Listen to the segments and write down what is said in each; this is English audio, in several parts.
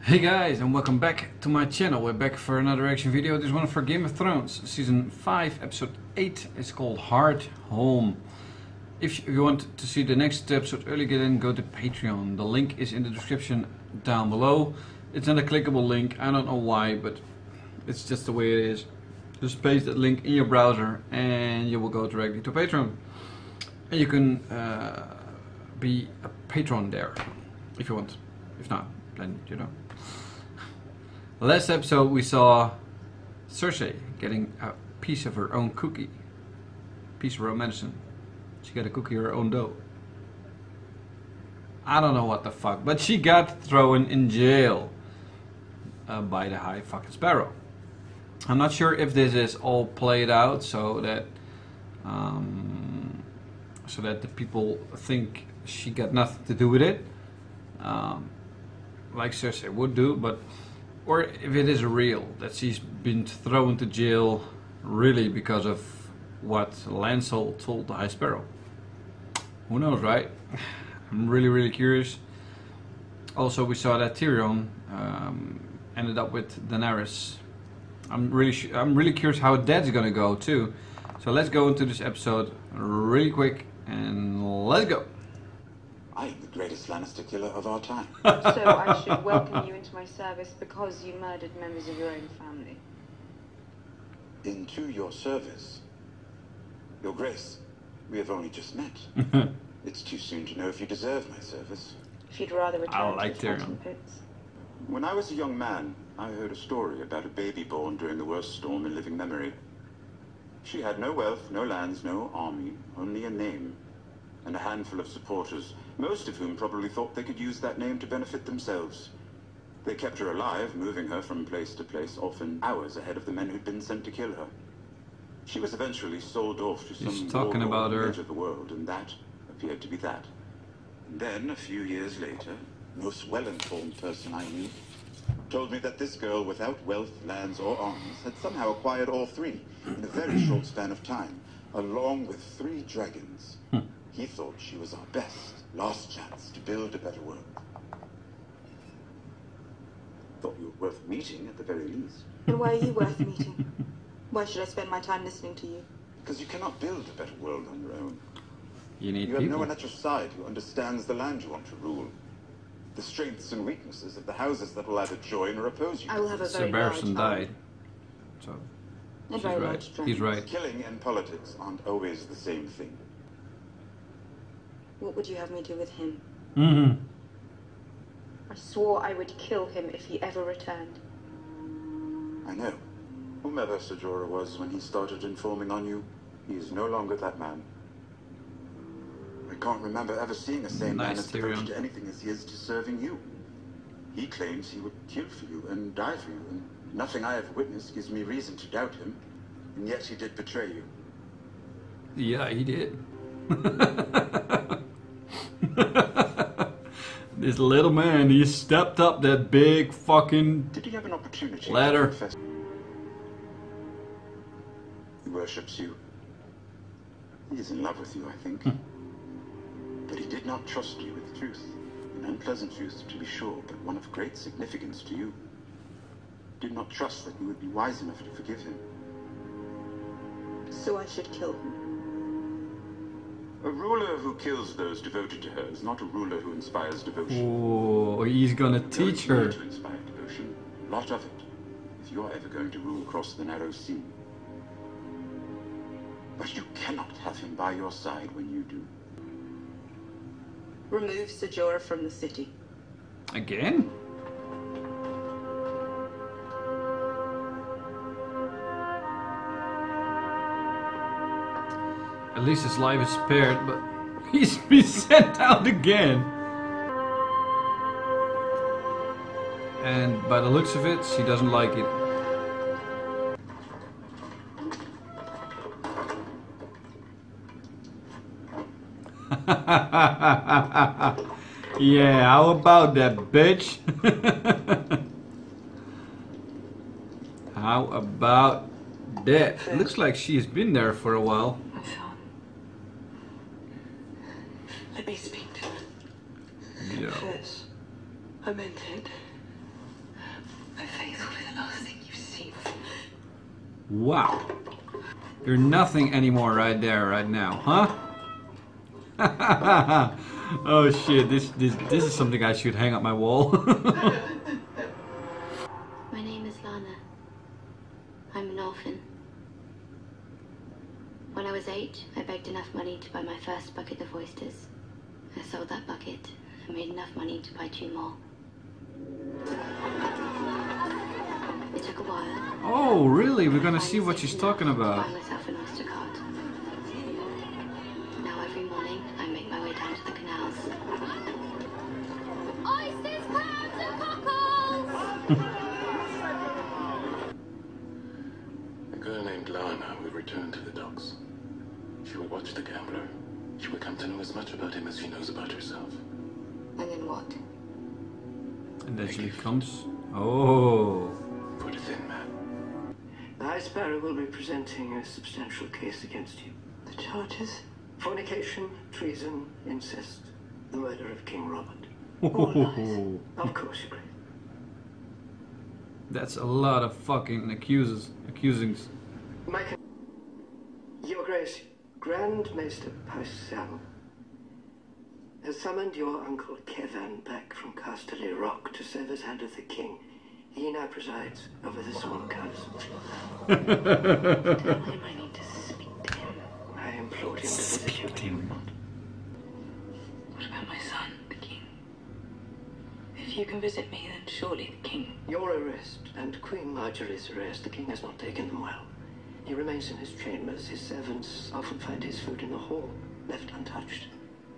Hey guys, and welcome back to my channel. We're back for another reaction video. This one for Game of Thrones Season 5 Episode 8. It's called Hardhome. If you want to see the next episode early, go to Patreon. The link is in the description down below. It's not a clickable link, I don't know why, but it's just the way it is. Just paste that link in your browser and you will go directly to Patreon. And you can be a patron there if you want. If not, then you know. Last episode we saw Cersei getting a piece of her own cookie. Piece of her own medicine. She got a cookie of her own dough. I don't know what the fuck, but she got thrown in jail by the High fucking Sparrow. I'm not sure if this is all played out so that the people think she got nothing to do with it, like Cersei would do, but or if it is real that she's been thrown to jail really because of what Lancel told the High Sparrow. Who knows, right? I'm really curious. Also, we saw that Tyrion ended up with Daenerys. I'm really curious how that's gonna go too. So let's go into this episode really quick and let's go. I am the greatest Lannister killer of our time. So I should welcome you into my service because you murdered members of your own family. Into your service? Your Grace, we have only just met. It's too soon to know if you deserve my service. If you'd rather return like to the fighting Tyrion. pits. When I was a young man, I heard a story about a baby born during the worst storm in living memory. She had no wealth, no lands, no army, only a name, and a handful of supporters, most of whom probably thought they could use that name to benefit themselves. They kept her alive, moving her from place to place, often hours ahead of the men who'd been sent to kill her. She was eventually sold off to some talking about her. edge of the world, and that appeared to be that. And then, a few years later, the most well-informed person I knew told me that this girl, without wealth, lands, or arms, had somehow acquired all three in a very short span of time, along with 3 dragons. He thought she was our best, last chance to build a better world. Thought you were worth meeting at the very least. And why are you worth meeting? Why should I spend my time listening to you? Because you cannot build a better world on your own. You need You have no people. one at your side who understands the land you want to rule. The strengths and weaknesses of the houses that will either join or oppose you. I will have a Sir very large Barristan army. died. So And he's very right. large He's dragons. right. Killing and politics aren't always the same thing. What would you have me do with him? Mm-hmm. I swore I would kill him if he ever returned. I know. Whomever Ser Jorah was when he started informing on you, he is no longer that man. I can't remember ever seeing a sane man Nice, as devoted Tyrion. to anything as he is to serving you. He claims he would kill for you and die for you, and nothing I have witnessed gives me reason to doubt him. And yet he did betray you. Yeah, he did. This little man, he stepped up that big fucking Did he have an opportunity ladder. to confess? He worships you. He is in love with you, I think. But he did not trust you with truth. An unpleasant truth, to be sure, but one of great significance to you. Did not trust that you would be wise enough to forgive him. So I should kill him. A ruler who kills those devoted to her is not a ruler who inspires devotion. Oh, he's gonna teach There her. is need to inspire devotion, a lot of it, if you are ever going to rule across the narrow sea. But you cannot have him by your side when you do. Remove Ser Jorah from the city. Again? At least his life is spared, but he's been sent out again. And by the looks of it, she doesn't like it. Yeah, how about that, bitch? How about that? It looks like she has been there for a while. My son. Let me speak to him. Yeah. Confess. I meant it. My face will be the last thing you see. Wow. You're nothing anymore right there, right now, huh? Oh shit, this is something I should hang up my wall. My name is Lana. I'm an orphan. When I was 8, I begged enough money to buy my first bucket of oysters. I sold that bucket and made enough money to buy 2 more. It took a while. Oh, really? We're gonna see what she's talking about. Buy myself an oyster cart. Now every morning I make my way down to the canals. Oysters, crabs, and cockles! A girl named Lana will return to the docks. She will watch the gambler. She will come to know as much about him as she knows about herself. And then what? And then she comes. Oh. For the thin man. The High Sparrow will be presenting a substantial case against you. The charges? Fornication, treason, incest, the murder of King Robert. Oh. Of course, Your Grace. That's a lot of fucking accusings. Your Grace, Grand Maester Paisal has summoned your uncle Kevin back from Casterly Rock to serve as hand of the king. He now presides over the Swan Council. Tell him I need to speak to him. I implored him to visit you. What about my son, the king? If you can visit me, then surely the king. Your arrest and Queen Marjorie's arrest, the king has not taken them well. He remains in his chambers. His servants often find his food in the hall, left untouched.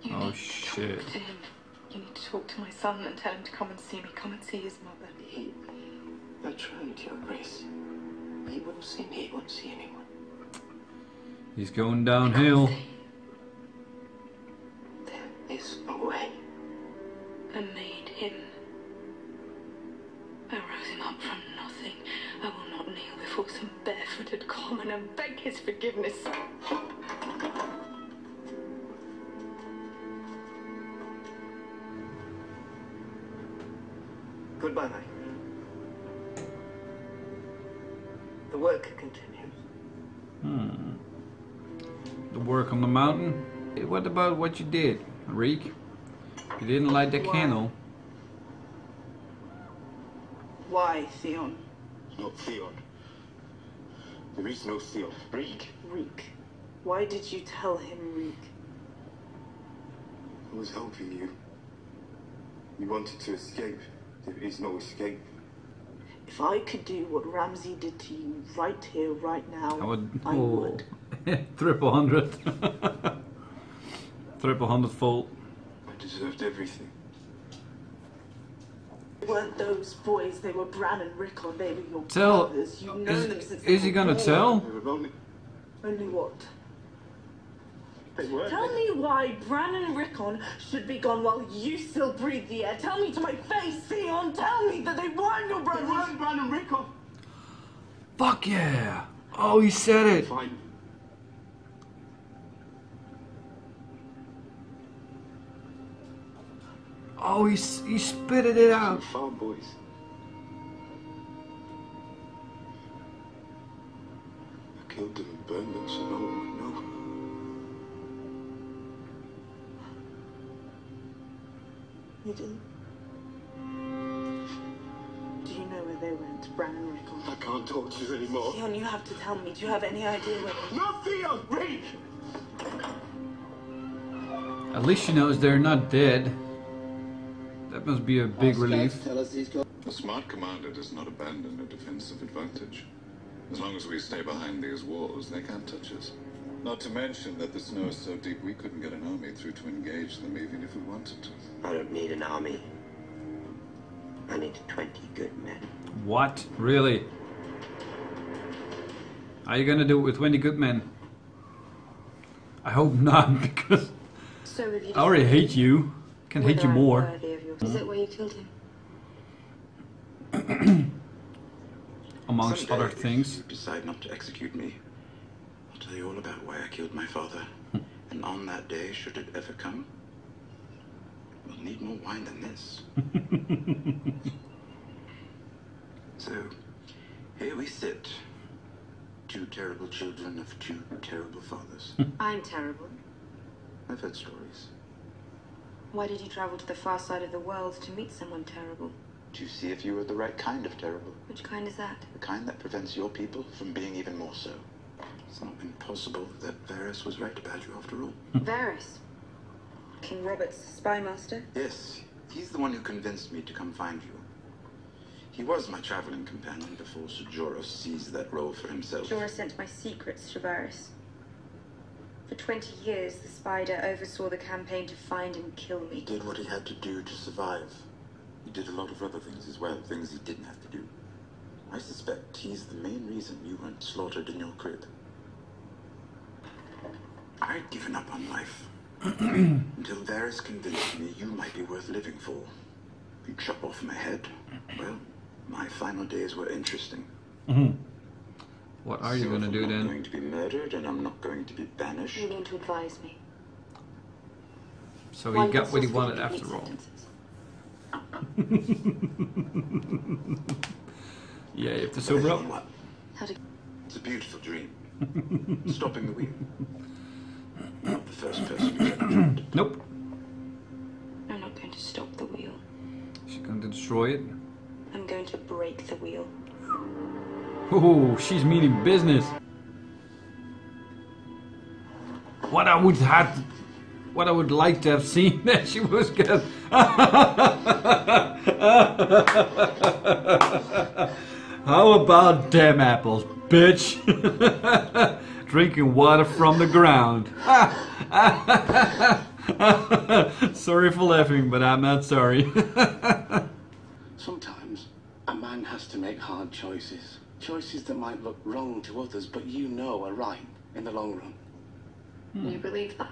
You Oh, need shit. to talk to him. You need to talk to my son and tell him to come and see me. Come and see his mother. I tried, Your Grace. He wouldn't see me. He wouldn't see anyone. He's going downhill. There is a way. I made him. I rose him up from nothing. I will not kneel before some barefooted common and beg his forgiveness. Goodbye, my queen. The work continues. The work on the mountain. What about what you did, Reek? You didn't light the candle. Why, Theon? Not Theon. There is no Theon. Reek. Reek. Why did you tell him Reek? I was helping you. You wanted to escape. There is no escape. If I could do what Ramsay did to you right here, right now, I would. I would. Triple 100. Triple 100 full. I deserved everything. They weren't those boys, they were Bran and Rickon, they were your Tell. brothers. You've known them since Is he gonna tell? They were only... Only what? They were. Tell me why Bran and Rickon should be gone while you still breathe the air. Tell me to my face, Theon. Tell me that they weren't your brothers. They weren't Bran and Rickon. Fuck yeah! Oh, he said it. Fine. Oh, he spitted it out. Farm boys. I killed them and burned them so no one would know. You didn't? Do you know where they went, Bran and Rickon? I can't talk to you anymore. Theon, you have to tell me. Do you have any idea where they... No, Theon! Reek! At least she knows they're not dead. That must be a big relief. A smart commander does not abandon a defensive advantage. As long as we stay behind these walls, they can't touch us. Not to mention that the snow is so deep we couldn't get an army through to engage them even if we wanted to. I don't need an army. I need 20 good men. What? Really? Are you gonna do it with 20 good men? I hope not, because So have you I already hate you. Can hate you more. Is it where you killed him? Amongst Someday, other things. if you decide not to execute me, I'll tell you all about why I killed my father. And on that day, should it ever come, we'll need more wine than this. So, here we sit. Two terrible children of two terrible fathers. I'm terrible. I've heard stories. Why did you travel to the far side of the world to meet someone terrible? To see if you were the right kind of terrible. Which kind is that? The kind that prevents your people from being even more so. It's not impossible that Varys was right about you after all. Varys. King Robert's spy master? Yes, he's the one who convinced me to come find you. He was my traveling companion before Sir Jorah seized that role for himself. Jorah sent my secrets to Varys. For 20 years, the spider oversaw the campaign to find and kill He me. did what he had to do to survive. He did a lot of other things as well, things he didn't have to do. I suspect he's the main reason you weren't slaughtered in your crib. I'd given up on life. Until Varys convinced me you might be worth living for. You chop off my head. Well, my final days were interesting. What are you gonna do I'm then? not going to be murdered and I'm not going to be banished. You need to advise me. So he got what he wanted after all. Yeah, you have to sober up. What? How to... It's a beautiful dream. Stopping the wheel. Not the first person who's ever tried. Nope. I'm not going to stop the wheel. She's going to destroy it. I'm going to break the wheel. Oh, she's meaning business. What I would like to have seen that she was good. How about damn apples, bitch? Drinking water from the ground. Sorry for laughing, but I'm not sorry. Sometimes a man has to make hard choices. Choices that might look wrong to others, but you know are right in the long run. You believe that?